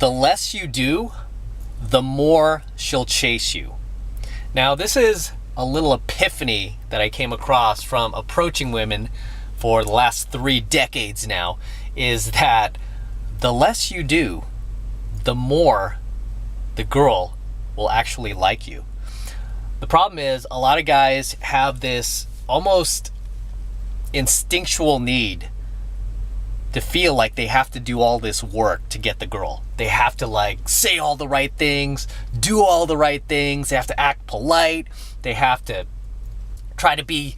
the less you do, the more she'll chase you. Now, this is a little epiphany that I came across from approaching women for the last 3 decades now, is that the less you do, the more the girl will actually like you. The problem is a lot of guys have this almost instinctual need to feel like they have to do all this work to get the girl. They have to like say all the right things, do all the right things. They have to act polite. They have to try to be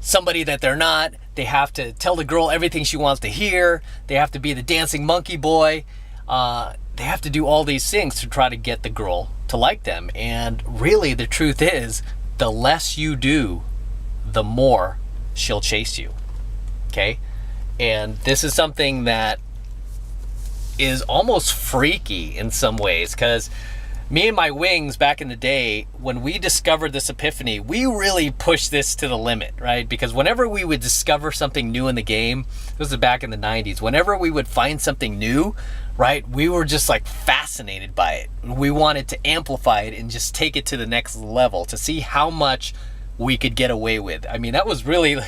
somebody that they're not. They have to tell the girl everything she wants to hear. They have to be the dancing monkey boy. They have to do all these things to try to get the girl to like them. And really the truth is, the less you do, the more she'll chase you. Okay? And this is something that is almost freaky in some ways, because me and my wings back in the day, when we discovered this epiphany, we really pushed this to the limit, right? Because whenever we would discover something new in the game, this was back in the 90s, whenever we would find something new, right, we were just like fascinated by it. We wanted to amplify it and just take it to the next level to see how much we could get away with. I mean, that was really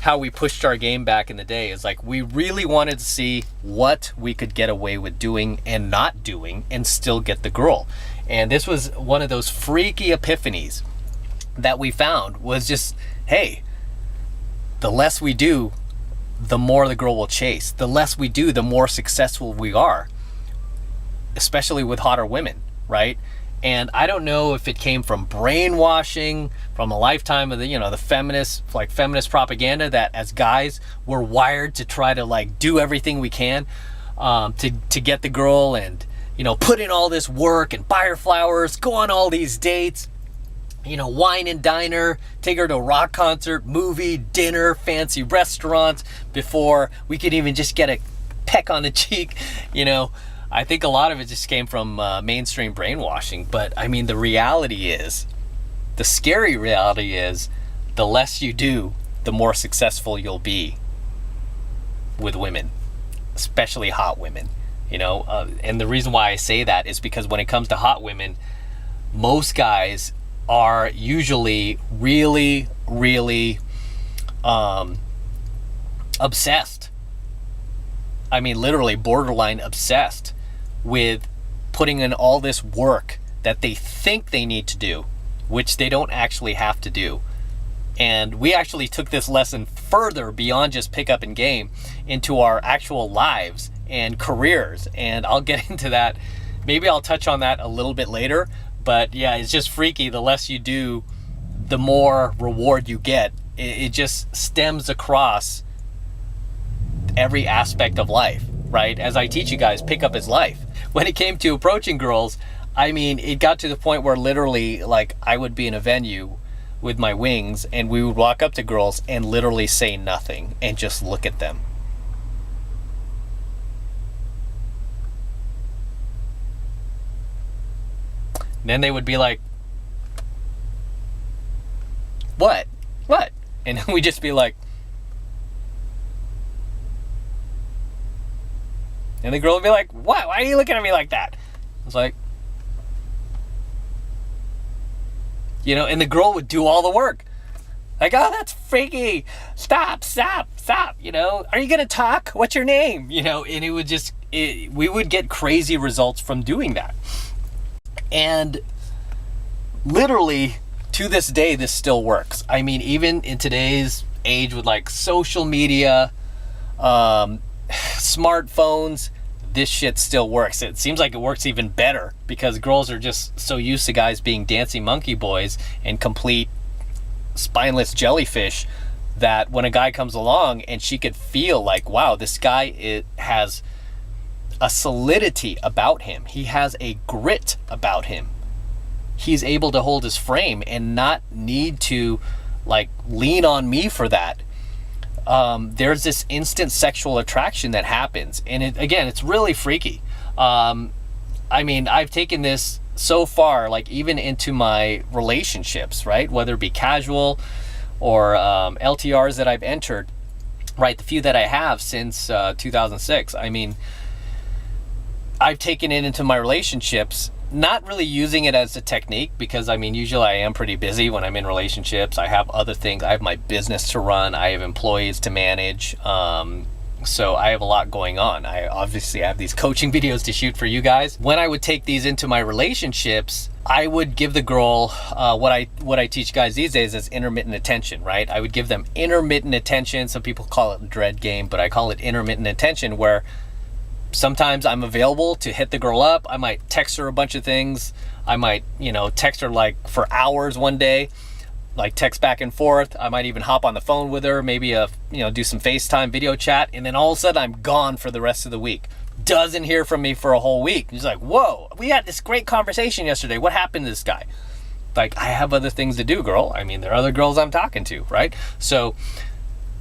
how we pushed our game back in the day, is like we really wanted to see what we could get away with doing and not doing and still get the girl. And this was one of those freaky epiphanies that we found, was just, hey, the less we do, the more the girl will chase. The less we do, the more successful we are, especially with hotter women, right? And I don't know if it came from brainwashing, from a lifetime of the feminist propaganda, that as guys we're wired to try to like do everything we can to get the girl, and put in all this work and buy her flowers, go on all these dates, wine and dine her, take her to a rock concert, movie, dinner, fancy restaurants before we could even just get a peck on the cheek. I think a lot of it just came from mainstream brainwashing. But I mean, the scary reality is, the less you do, the more successful you'll be with women, especially hot women. And the reason why I say that is because when it comes to hot women, most guys are usually really, really obsessed. I mean, literally borderline obsessed with putting in all this work that they think they need to do, which they don't actually have to do. And we actually took this lesson further beyond just pickup and game into our actual lives and careers. And I'll get into that. Maybe I'll touch on that a little bit later. But yeah, it's just freaky. The less you do, the more reward you get. It just stems across every aspect of life, right? As I teach you guys, pickup is life. When it came to approaching girls, I mean, it got to the point where literally, like, I would be in a venue with my wings and we would walk up to girls and literally say nothing and just look at them. And then they would be like, what? And then we'd just be like, and the girl would be like, what? Why are you looking at me like that? I was like, and the girl would do all the work. Like, oh, that's freaky. Stop. Are you going to talk? What's your name? And it would we would get crazy results from doing that. And literally to this day, this still works. I mean, even in today's age with like social media, smartphones, this shit still works. It seems like it works even better because girls are just so used to guys being dancing monkey boys and complete spineless jellyfish that when a guy comes along and she could feel like, wow, this guy has a solidity about him. He has a grit about him. He's able to hold his frame and not need to like lean on me for that. There's this instant sexual attraction that happens. And it's really freaky. I mean, I've taken this so far, like even into my relationships, right? Whether it be casual or LTRs that I've entered, right? The few that I have since 2006. I mean, I've taken it into my relationships, not really using it as a technique, because I mean, usually I am pretty busy when I'm in relationships. I have other things. I have my business to run. I have employees to manage. So I have a lot going on. I obviously have these coaching videos to shoot for you guys. When I would take these into my relationships, I would give the girl what I teach guys these days is intermittent attention, right? I would give them intermittent attention. Some people call it dread game, but I call it intermittent attention, where sometimes I'm available to hit the girl up. I might text her a bunch of things. I might, text her like for hours one day, like text back and forth. I might even hop on the phone with her, maybe do some FaceTime video chat, and then all of a sudden I'm gone for the rest of the week. Doesn't hear from me for a whole week. He's like, whoa, we had this great conversation yesterday. What happened to this guy? Like, I have other things to do, girl. I mean, there are other girls I'm talking to, right? So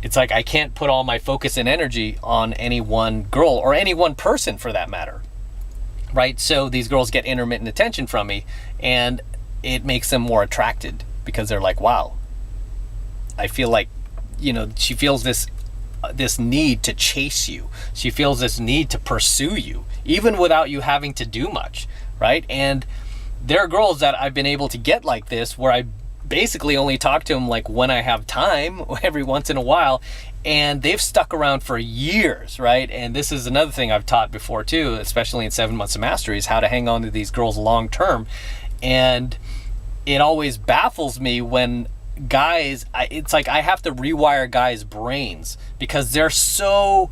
it's like I can't put all my focus and energy on any one girl or any one person for that matter, right? So these girls get intermittent attention from me, and it makes them more attracted, because they're like, wow, I feel like, she feels this need to chase you. She feels this need to pursue you, even without you having to do much, right? And there are girls that I've been able to get like this, where I basically only talk to them like when I have time, every once in a while, and they've stuck around for years, right? And this is another thing I've taught before too, especially in 7 Months of Mastery, is how to hang on to these girls long term. And it always baffles me when guys, it's like I have to rewire guys' brains, because they're so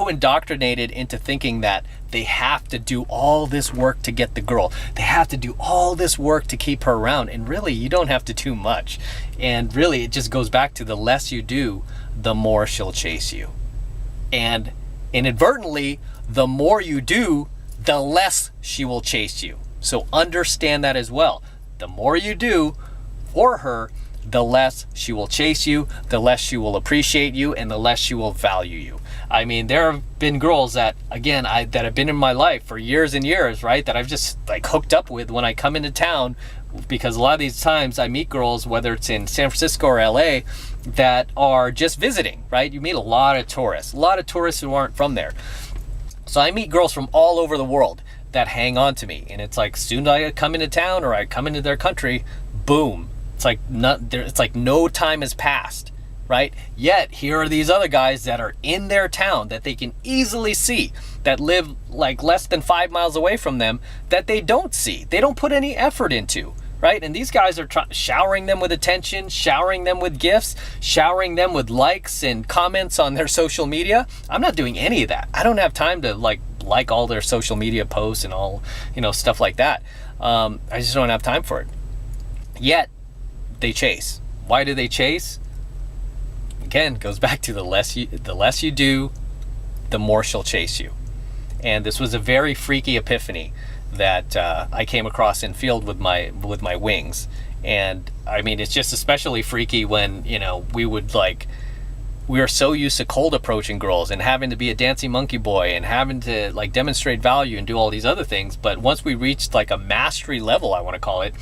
indoctrinated into thinking that they have to do all this work to get the girl. They have to do all this work to keep her around. And really, you don't have to do much. And really, it just goes back to the less you do, the more she'll chase you. And inadvertently, the more you do, the less she will chase you. So understand that as well. The more you do for her, the less she will chase you, the less she will appreciate you, and the less she will value you. I mean, there have been girls that, again, that have been in my life for years and years, right? That I've just like hooked up with when I come into town, because a lot of these times I meet girls, whether it's in San Francisco or LA, that are just visiting, right? You meet a lot of tourists who aren't from there. So I meet girls from all over the world that hang on to me, and it's like, soon as I come into town or I come into their country, boom, it's like no time has passed, right? Yet here are these other guys that are in their town that they can easily see, that live like less than 5 miles away from them, that they don't see, they don't put any effort into, right? And these guys are showering them with attention, showering them with gifts, showering them with likes and comments on their social media. I'm not doing any of that. I don't have time to like all their social media posts and all, stuff like that. I just don't have time for it. Yet they chase. Why do they chase? Again, it goes back to the less you do, the more she'll chase you. And this was a very freaky epiphany that I came across in field with my wings. And I mean, it's just especially freaky when, we are so used to cold approaching girls and having to be a dancing monkey boy and having to like demonstrate value and do all these other things. But once we reached like a mastery level, I want to call it,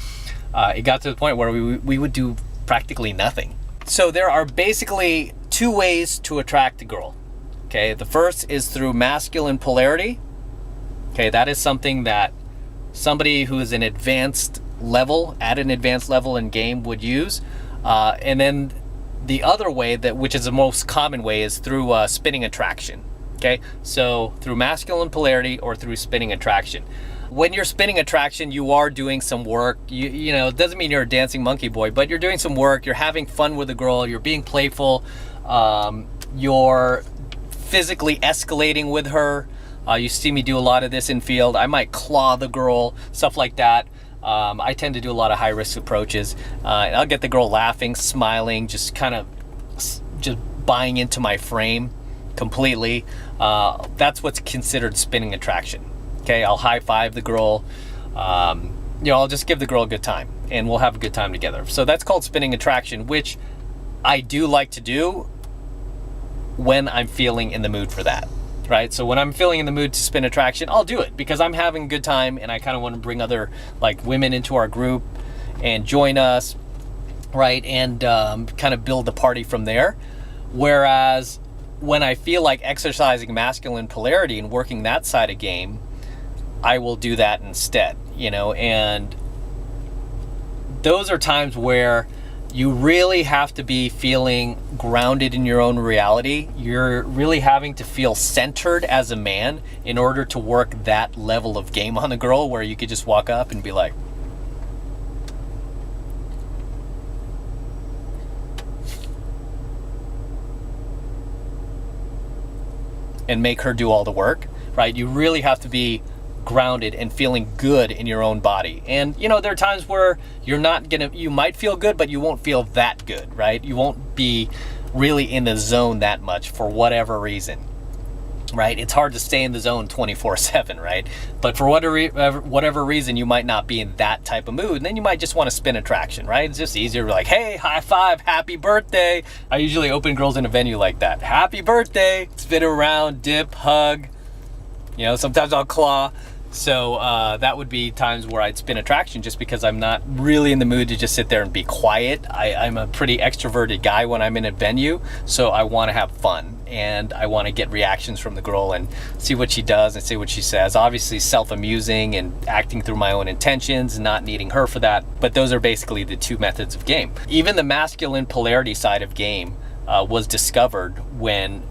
it got to the point where we would do practically nothing. So there are basically two ways to attract a girl. Okay, the first is through masculine polarity. Okay, that is something that somebody who is at an advanced level in game would use. And then the other way, which is the most common way, is through spinning attraction. Okay, so through masculine polarity or through spinning attraction. When you're spinning attraction, you are doing some work. It doesn't mean you're a dancing monkey boy, but you're doing some work. You're having fun with the girl. You're being playful. You're physically escalating with her. You see me do a lot of this in field. I might claw the girl, stuff like that. I tend to do a lot of high-risk approaches. And I'll get the girl laughing, smiling, just buying into my frame completely. That's what's considered spinning attraction. Okay, I'll high-five the girl. I'll just give the girl a good time, and we'll have a good time together. So that's called spinning attraction, which I do like to do when I'm feeling in the mood for that. Right, so when I'm feeling in the mood to spin attraction, I'll do it because I'm having a good time and I kind of want to bring other like women into our group and join us, right, and kind of build the party from there. Whereas when I feel like exercising masculine polarity and working that side of game, I will do that instead, you know. And those are times where you really have to be feeling grounded in your own reality. You're really having to feel centered as a man in order to work that level of game on the girl, where you could just walk up and be like, and make her do all the work, right? You really have to be grounded and feeling good in your own body. And you know, there are times where you might feel good, but you won't feel that good, right? You won't be really in the zone that much for whatever reason, right? It's hard to stay in the zone 24/7, right? But for whatever reason, you might not be in that type of mood, and then you might just want to spin a traction, right? It's just easier to be like, hey, high five, happy birthday. I usually open girls in a venue like that. Happy birthday, spin around, dip, hug. You know, sometimes I'll claw. So that would be times where I'd spin a traction, just because I'm not really in the mood to just sit there and be quiet. I'm a pretty extroverted guy when I'm in a venue, so I want to have fun, and I want to get reactions from the girl and see what she does and see what she says. Obviously self-amusing and acting through my own intentions, not needing her for that. But those are basically the two methods of game. Even the masculine polarity side of game was discovered when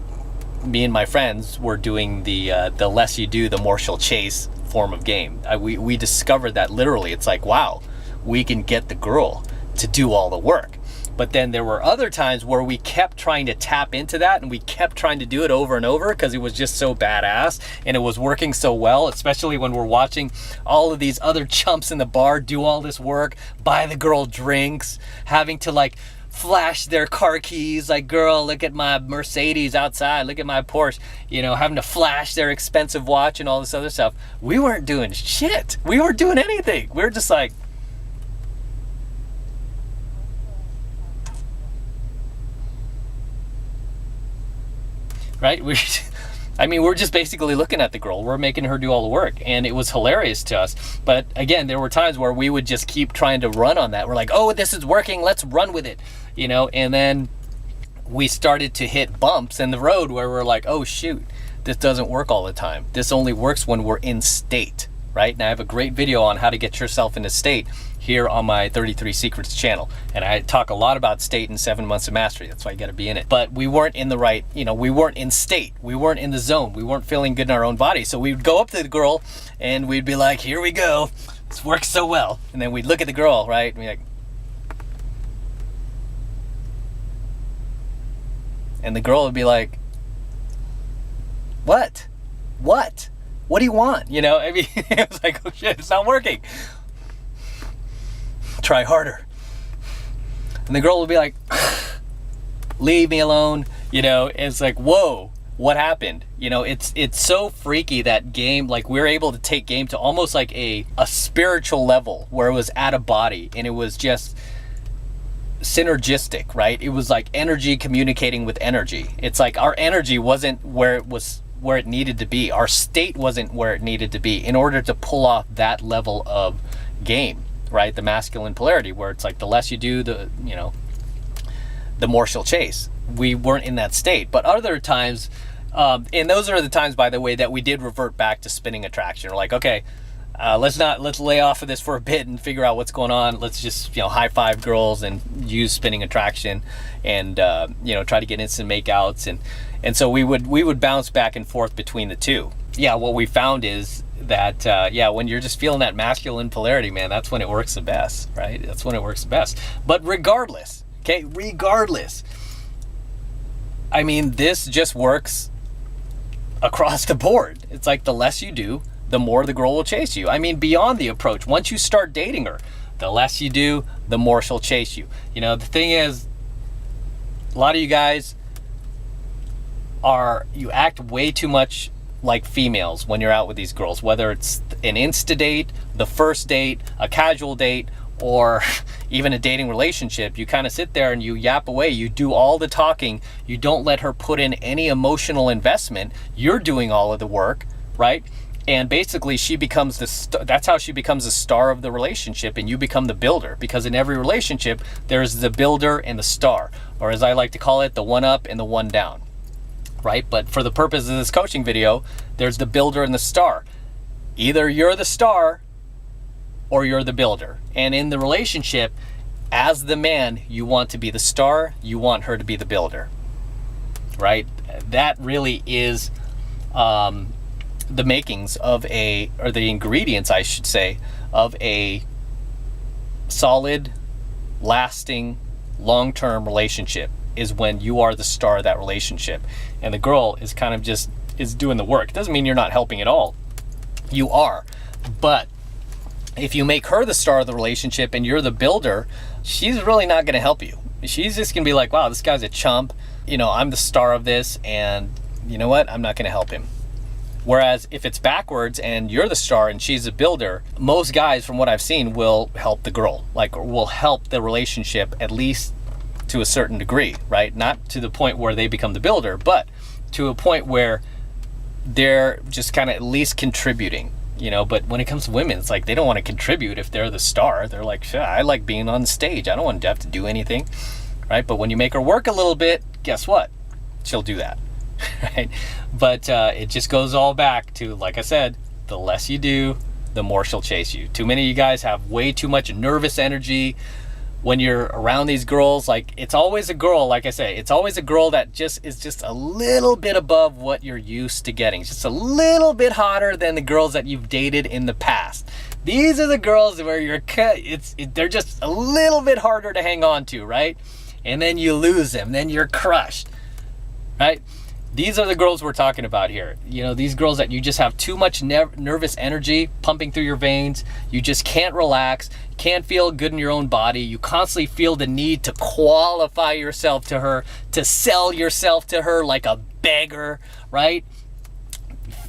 me and my friends were doing the less you do, the more she'll chase form of game. We discovered that literally. It's like, wow, we can get the girl to do all the work. But then there were other times where we kept trying to tap into that, and we kept trying to do it over and over because it was just so badass and it was working so well, especially when we're watching all of these other chumps in the bar do all this work, buy the girl drinks, having to like flash their car keys, like, girl, look at my Mercedes outside, look at my Porsche, you know, having to flash their expensive watch and all this other stuff. We weren't doing shit. We weren't doing anything. We were just like, right? We're just basically looking at the girl. We're making her do all the work, and it was hilarious to us. But again, there were times where we would just keep trying to run on that. We're like, oh, this is working, let's run with it, you know. And then we started to hit bumps in the road where we're like, oh shoot, this doesn't work all the time. This only works when we're in state, right? And I have a great video on how to get yourself into state here on my 33 Secrets channel. And I talk a lot about state in 7 months of mastery. That's why you got to be in it. But we weren't in the right, you know, we weren't in state. We weren't in the zone. We weren't feeling good in our own body. So we would go up to the girl and we'd be like, here we go. This works so well. And then we'd look at the girl, right? And be like, and the girl would be like, what? What do you want? You know, I mean, it was like, oh shit, it's not working. Try harder. And the girl will be like, leave me alone. You know, it's like, whoa, what happened? You know, it's so freaky, that game. Like, we're able to take game to almost like a spiritual level where it was out of body, and it was just synergistic, right? It was like energy communicating with energy. It's like our energy wasn't where it needed to be. Our state wasn't where it needed to be in order to pull off that level of game, right? The masculine polarity, where it's like the less you do, the more she'll chase. We weren't in that state. But other times, and those are the times, by the way, that we did revert back to spinning attraction. We're like, okay, let's lay off of this for a bit and figure out what's going on. Let's just, you know, high five girls and use spinning attraction, and you know, try to get instant makeouts, and so we would bounce back and forth between the two. Yeah, what we found is that yeah, when you're just feeling that masculine polarity, man, that's when it works the best, right? That's when it works the best. But regardless, okay, I mean, this just works across the board. It's like the less you do, the more the girl will chase you. I mean, beyond the approach, once you start dating her, the less you do, the more she'll chase you. You know, the thing is, a lot of you guys you act way too much like females when you're out with these girls, whether it's an insta date, the first date, a casual date, or even a dating relationship. You kind of sit there and you yap away. You do all the talking. You don't let her put in any emotional investment. You're doing all of the work, right? And basically she becomes that's how she becomes the star of the relationship, and you become the builder, because in every relationship there's the builder and the star, or as I like to call it, the one up and the one down, right? But for the purpose of this coaching video, there's the builder and the star. Either you're the star or you're the builder. And in the relationship, as the man, you want to be the star, you want her to be the builder, right? That really is the makings of or the ingredients, I should say, of a solid, lasting, long-term relationship, is when you are the star of that relationship and the girl is kind of just is doing the work. It doesn't mean you're not helping at all. You are. But if you make her the star of the relationship and you're the builder, she's really not going to help you. She's just going to be like, wow, this guy's a chump. You know, I'm the star of this, and you know what? I'm not going to help him. Whereas if it's backwards and you're the star and she's a builder, most guys, from what I've seen, will help the girl, like will help the relationship at least to a certain degree, right? Not to the point where they become the builder, but to a point where they're just kind of at least contributing, you know. But when it comes to women, it's like they don't want to contribute if they're the star. They're like, "Shit, I like being on the stage. I don't want to have to do anything," right? But when you make her work a little bit, guess what? She'll do that. Right? But it just goes all back to, like I said, the less you do, the more she'll chase you. Too many of you guys have way too much nervous energy when you're around these girls. Like, it's always a girl, like I say, it's always a girl that just is just a little bit above what you're used to getting. Just a little bit hotter than the girls that you've dated in the past. These are the girls where they're just a little bit harder to hang on to, right? And then you lose them, then you're crushed, right? These are the girls we're talking about here. You know, these girls that you just have too much nervous energy pumping through your veins. You just can't relax, can't feel good in your own body. You constantly feel the need to qualify yourself to her, to sell yourself to her like a beggar, right?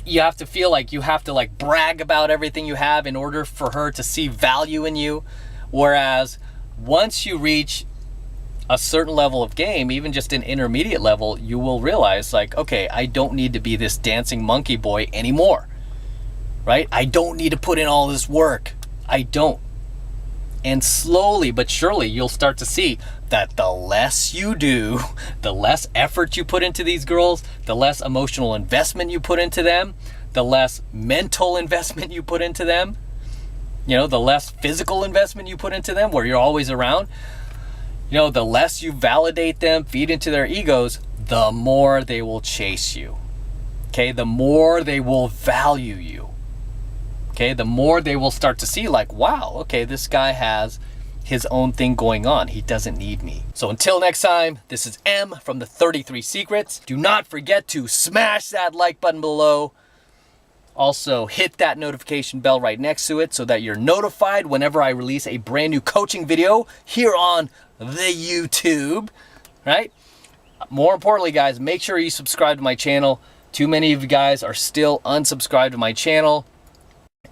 You have to feel like you have to like brag about everything you have in order for her to see value in you. Whereas once you reach a certain level of game, even just an intermediate level, you will realize, like, okay, I don't need to be this dancing monkey boy anymore, right? I don't need to put in all this work. I don't. And slowly but surely, you'll start to see that the less you do, the less effort you put into these girls, the less emotional investment you put into them, the less mental investment you put into them, you know, the less physical investment you put into them where you're always around. You know, the less you validate them, feed into their egos, the more they will chase you. Okay, the more they will value you. Okay, the more they will start to see, like, wow, okay, this guy has his own thing going on. He doesn't need me. So until next time, this is M from the 33 Secrets. Do not forget to smash that like button below. Also, hit that notification bell right next to it so that you're notified whenever I release a brand new coaching video here on the YouTube, right? More importantly, guys, make sure you subscribe to my channel. Too many of you guys are still unsubscribed to my channel.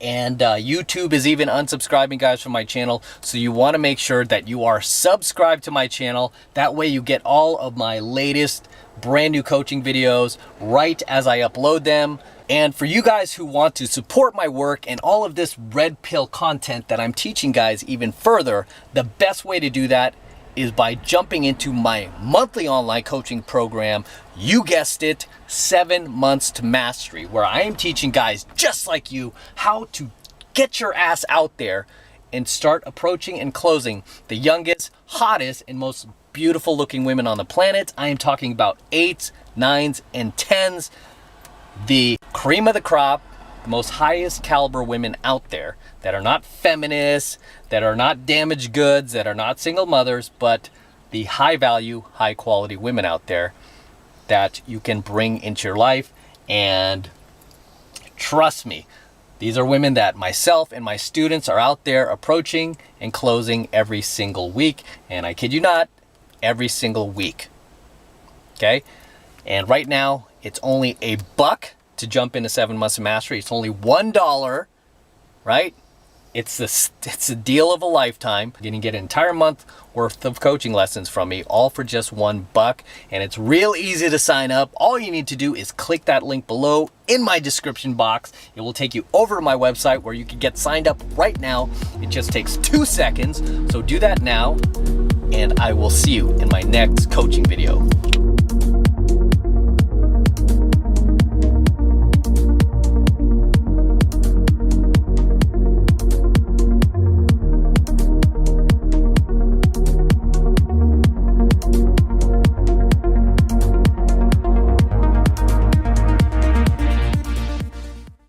And YouTube is even unsubscribing guys from my channel. So you want to make sure that you are subscribed to my channel. That way you get all of my latest brand new coaching videos right as I upload them. And for you guys who want to support my work and all of this red pill content that I'm teaching guys even further, the best way to do that is by jumping into my monthly online coaching program. You guessed it, 7 months to mastery, where I am teaching guys just like you how to get your ass out there and start approaching and closing the youngest, hottest, and most beautiful looking women on the planet. I am talking about 8s, 9s, and 10s, the cream of the crop, the most highest caliber women out there that are not feminists, that are not damaged goods, that are not single mothers, but the high value, high quality women out there that you can bring into your life. And trust me, these are women that myself and my students are out there approaching and closing every single week. And I kid you not, every single week. Okay? And right now, it's only $1 to jump into 7 months of mastery. It's only $1, right? It's a deal of a lifetime. You can get an entire month worth of coaching lessons from me, all for just $1. And it's real easy to sign up. All you need to do is click that link below in my description box. It will take you over to my website where you can get signed up right now. It just takes 2 seconds. So do that now, and I will see you in my next coaching video.